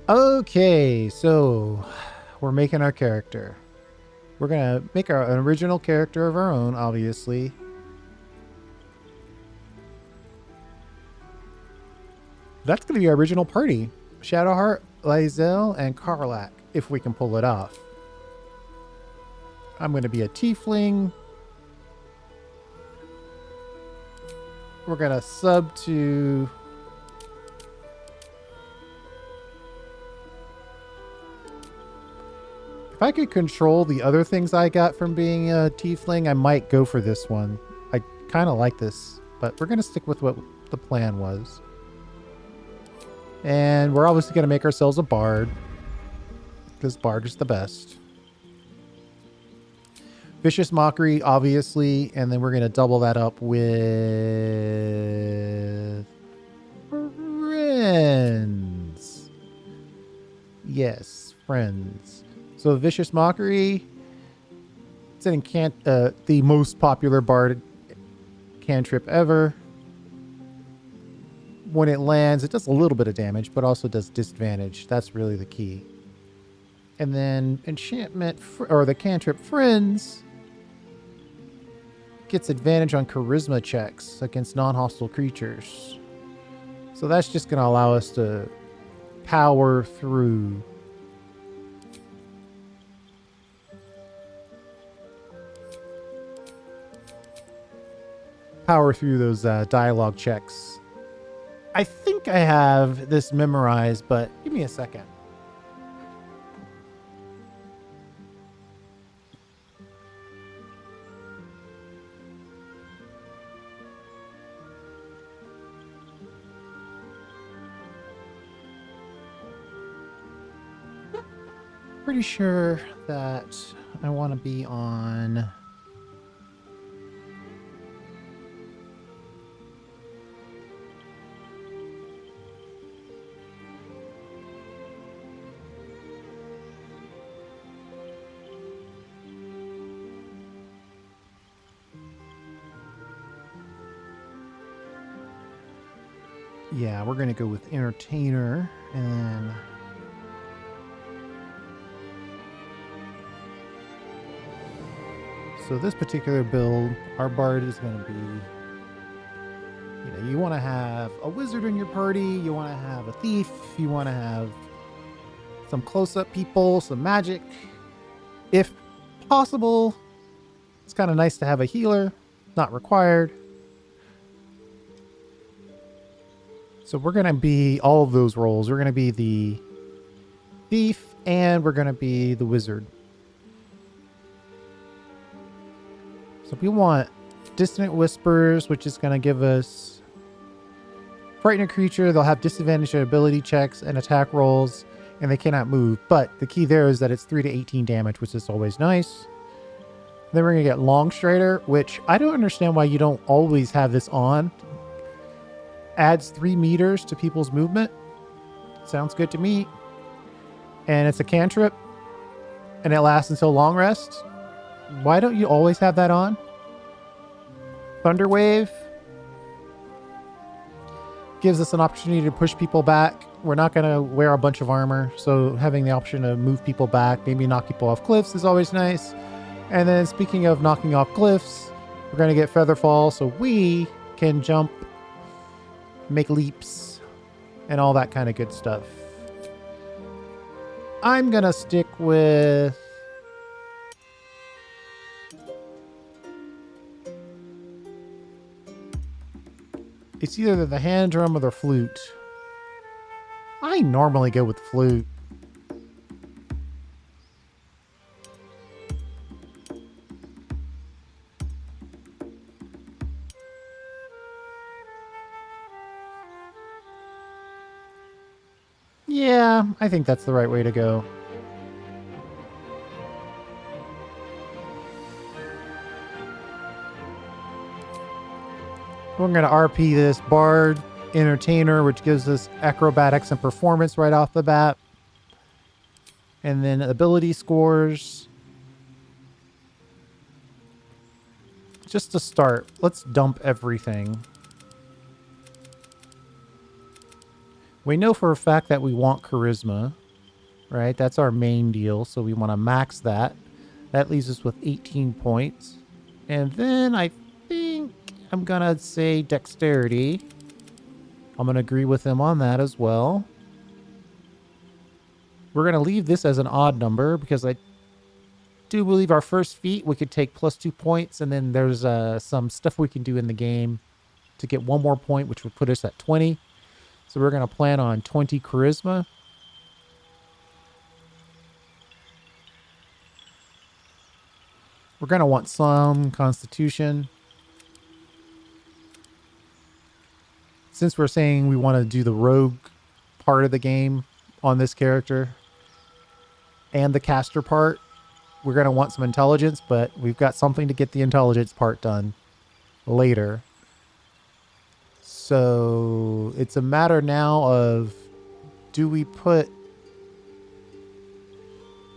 Okay, so we're making our character. We're gonna make an original character of our own, obviously. That's gonna be our original party. Shadowheart, Lysel, and Karlak, if we can pull it off. I'm gonna be a tiefling. We're gonna sub to... If I could control the other things I got from being a tiefling, I might go for this one. I kind of like this, but we're going to stick with what the plan was. And we're obviously going to make ourselves a bard, because bard is the best. Vicious Mockery, obviously, and then we're going to double that up with... friends. Yes, friends. So Vicious Mockery, it's an the most popular bard cantrip ever. When it lands, it does a little bit of damage, but also does disadvantage. That's really the key. And then enchantment, or the cantrip Friends, gets advantage on charisma checks against non-hostile creatures. So that's just going to allow us to power through those dialogue checks. I think I have this memorized, but give me a second. Pretty sure that I want to be on... Yeah, we're going to go with Entertainer, and so this particular build, our bard is going to be, you want to have a wizard in your party, you want to have a thief, you want to have some close-up people, some magic. If possible, it's kind of nice to have a healer, not required. So we're going to be all of those roles. We're going to be the thief and we're going to be the wizard. So we want Dissonant Whispers, which is going to give us frighten a creature. They'll have disadvantage on ability checks and attack rolls, and they cannot move. But the key there is that it's 3 to 18 damage, which is always nice. Then we're going to get Long Strider, which I don't understand why you don't always have this on. Adds 3 meters to people's movement. Sounds good to me. And it's a cantrip. And it lasts until long rest. Why don't you always have that on? Thunder Wave gives us an opportunity to push people back. We're not going to wear a bunch of armor. So having the option to move people back, maybe knock people off cliffs is always nice. And then speaking of knocking off cliffs, we're going to get Featherfall. So we can jump, make leaps, and all that kind of good stuff. I'm gonna stick with... it's either the hand drum or the flute. I normally go with flute. Yeah, I think that's the right way to go. We're going to RP this Bard Entertainer, which gives us acrobatics and performance right off the bat. And then ability scores. Just to start, let's dump everything. We know for a fact that we want charisma. right? That's our main deal. So we want to max that. That leaves us with 18 points. And then I think I'm going to say dexterity. I'm going to agree with him on that as well. We're going to leave this as an odd number because I do believe our first feat we could take plus 2 points. And then there's some stuff we can do in the game to get one more point, which would put us at 20. So we're going to plan on 20 charisma. We're going to want some constitution. Since we're saying we want to do the rogue part of the game on this character and the caster part, we're going to want some intelligence, but we've got something to get the intelligence part done later. So it's a matter now of, do we put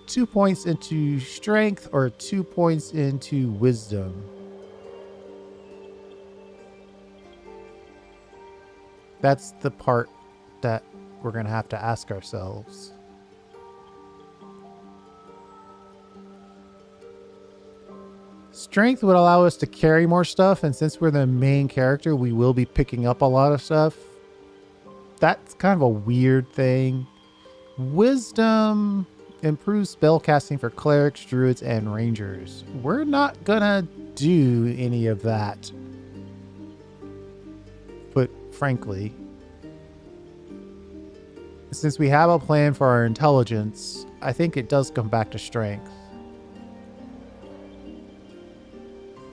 2 points into strength or 2 points into wisdom? That's the part that we're going to have to ask ourselves. Strength would allow us to carry more stuff, and since we're the main character, we will be picking up a lot of stuff. That's kind of a weird thing. Wisdom improves spellcasting for clerics, druids, and rangers. We're not gonna do any of that, but frankly, since we have a plan for our intelligence, I think it does come back to strength.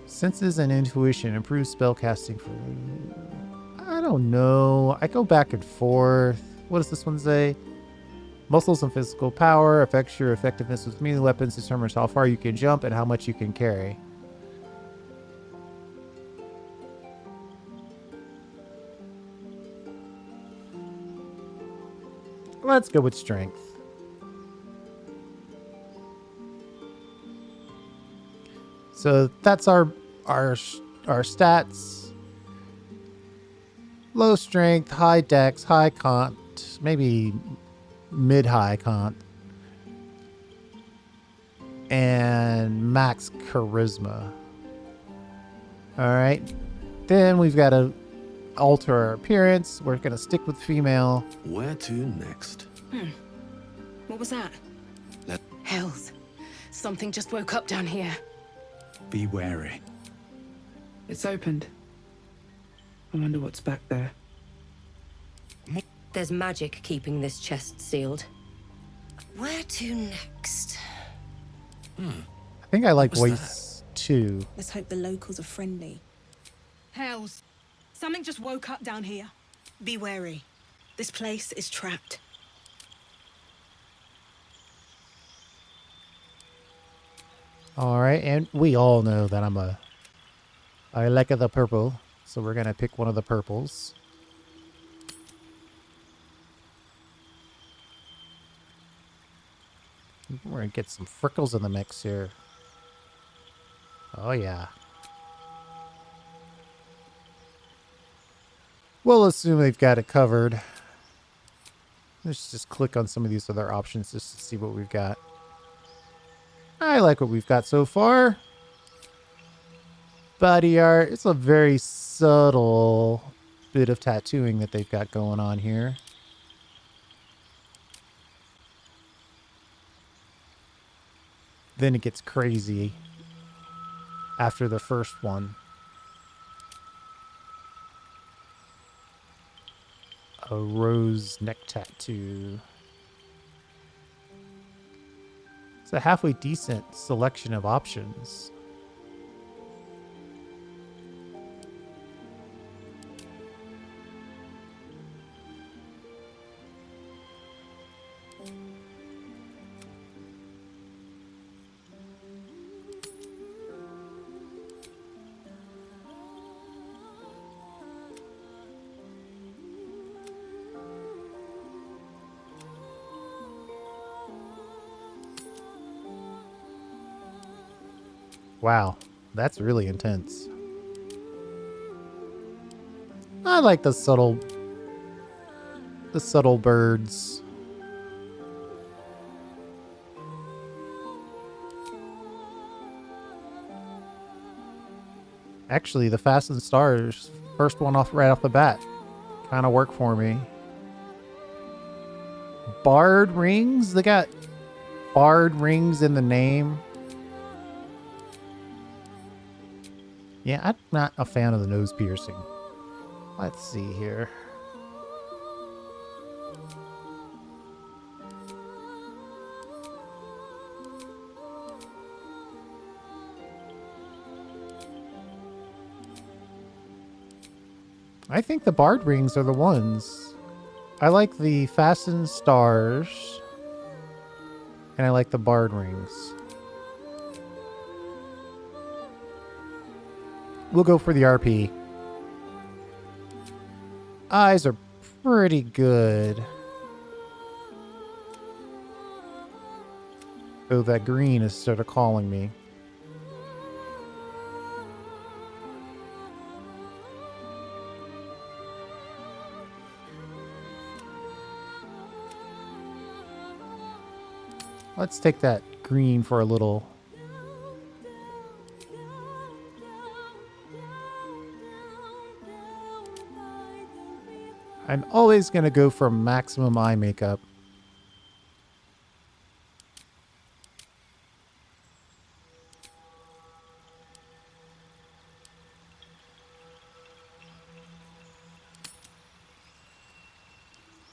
Senses and intuition improve spellcasting for... I don't know. I go back and forth. What does this one say? Muscles and physical power affects your effectiveness with melee weapons, determines how far you can jump and how much you can carry. Let's go with strength. So that's our stats. Low strength, high dex, high cont, maybe mid-high cont, and max charisma. All right. Then we've got to alter our appearance. We're going to stick with female. Where to next? What was that? Hells. Something just woke up down here. Be wary. It's opened. I wonder what's back there. There's magic keeping this chest sealed. Where to next? I think I like voice 2. Let's hope the locals are friendly. Hells. Something just woke up down here. Be wary. This place is trapped. All right, and we all know that I like the purple, so we're gonna pick one of the purples. We're gonna get some freckles in the mix here. Oh yeah. We'll assume they've got it covered. Let's just click on some of these other options just to see what we've got. I like what we've got so far. Body art. It's a very subtle bit of tattooing that they've got going on here. Then it gets crazy after the first one. A rose neck tattoo. It's a halfway decent selection of options. Wow, that's really intense. I like the subtle birds. Actually, the Fastened Stars, first one off right off the bat, kind of worked for me. Barred rings? They got barred rings in the name. Yeah, I'm not a fan of the nose piercing. Let's see here. I think the barred rings are the ones. I like the Fastened Stars. And I like the barred rings. We'll go for the RP. Eyes are pretty good. Though that green is sort of calling me. Let's take that green for a little. I'm always going to go for maximum eye makeup.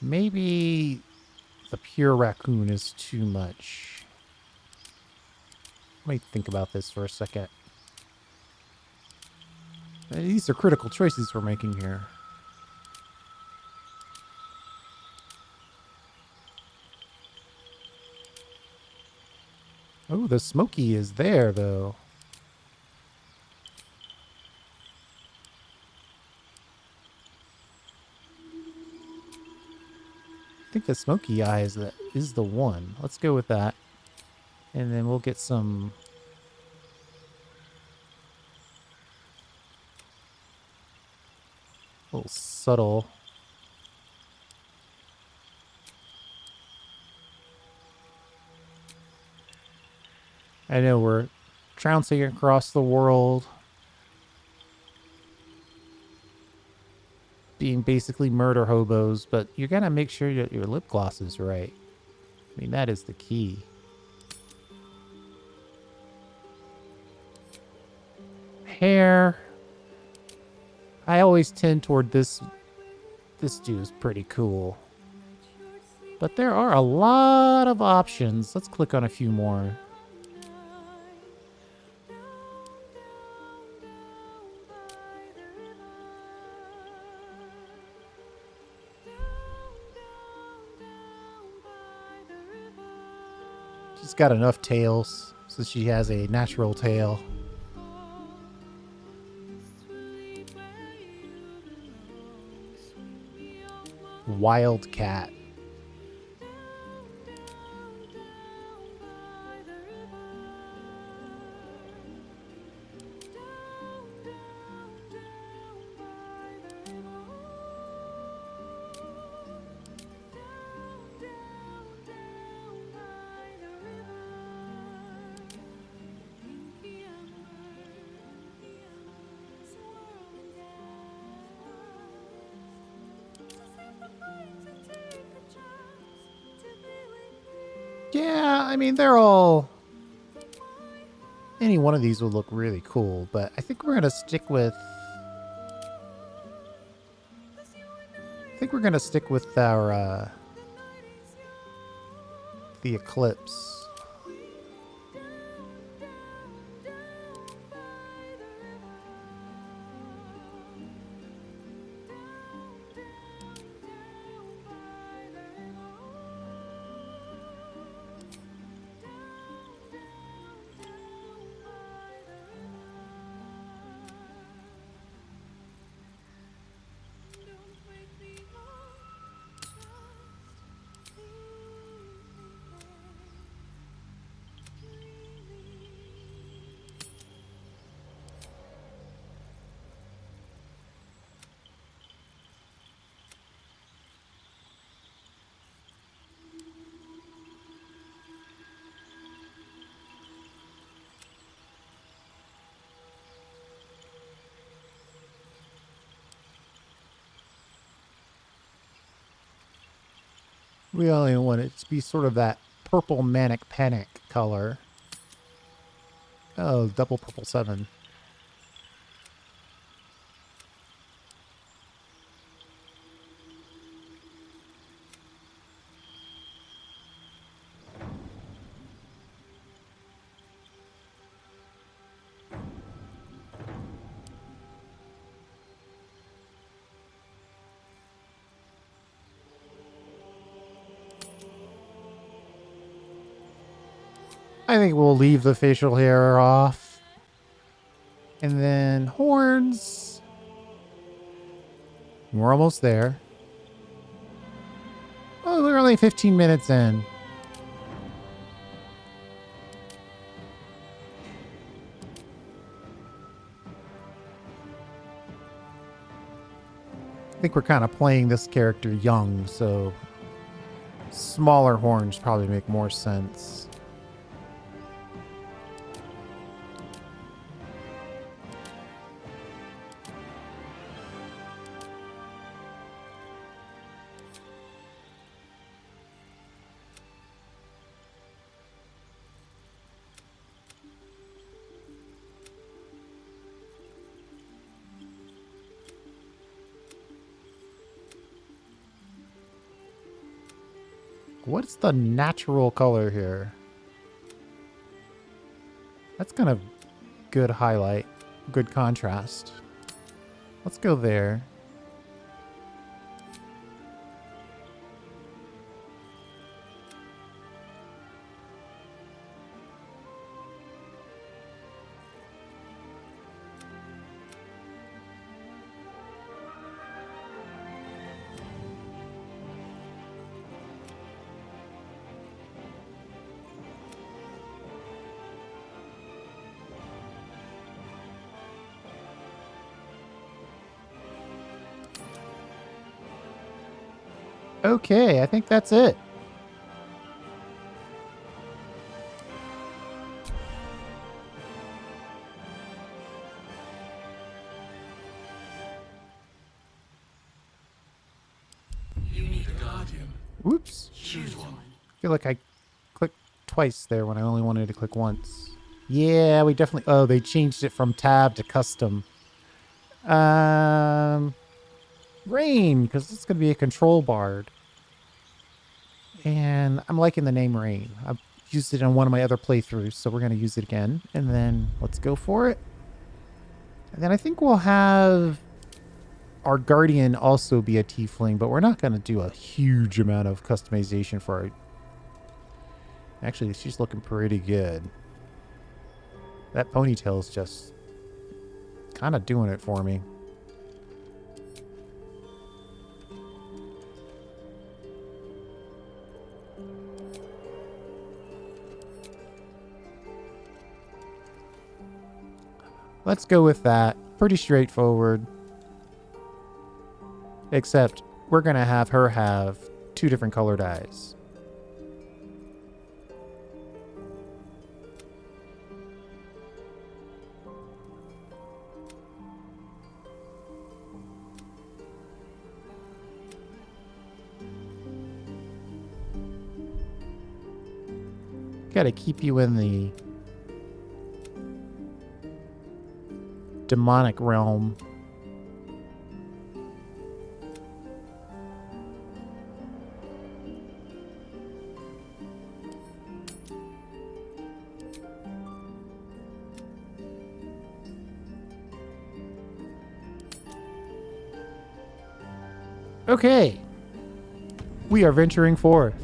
Maybe the pure raccoon is too much. Let me think about this for a second. These are critical choices we're making here. Oh, the smoky is there, though. I think the smoky eye is the one. Let's go with that. And then we'll get some... a little subtle... I know we're trouncing across the world, being basically murder hobos, but you gotta make sure that your lip gloss is right. I mean, that is the key. Hair. I always tend toward this. This dude is pretty cool. But there are a lot of options. Let's click on a few more. She's got enough tails, so she has a natural tail. Wildcat. Yeah, I mean, they're all... Any one of these would look really cool, but I think we're going to stick with... I think we're going to stick with our, the Eclipse. We only want it to be sort of that purple manic panic color. Oh, double purple 7. I think we'll leave the facial hair off. And then horns. We're almost there. Oh, we're only 15 minutes in. I think we're kind of playing this character young, so smaller horns probably make more sense. What's the natural color here? That's kind of good highlight, good contrast. Let's go there. Okay, I think that's it. Oops. I feel like I clicked twice there when I only wanted to click once. Yeah, we definitely... Oh, they changed it from tab to custom. Rain, because it's going to be a control bard. And I'm liking the name Rain. I've used it on one of my other playthroughs, so we're going to use it again. And then let's go for it. And then I think we'll have our Guardian also be a tiefling, but we're not going to do a huge amount of customization for her. Actually, she's looking pretty good. That ponytail's just kind of doing it for me. Let's go with that. Pretty straightforward. Except we're going to have her have 2 different colored eyes. Gotta keep you in the demonic realm. Okay. We are venturing forth.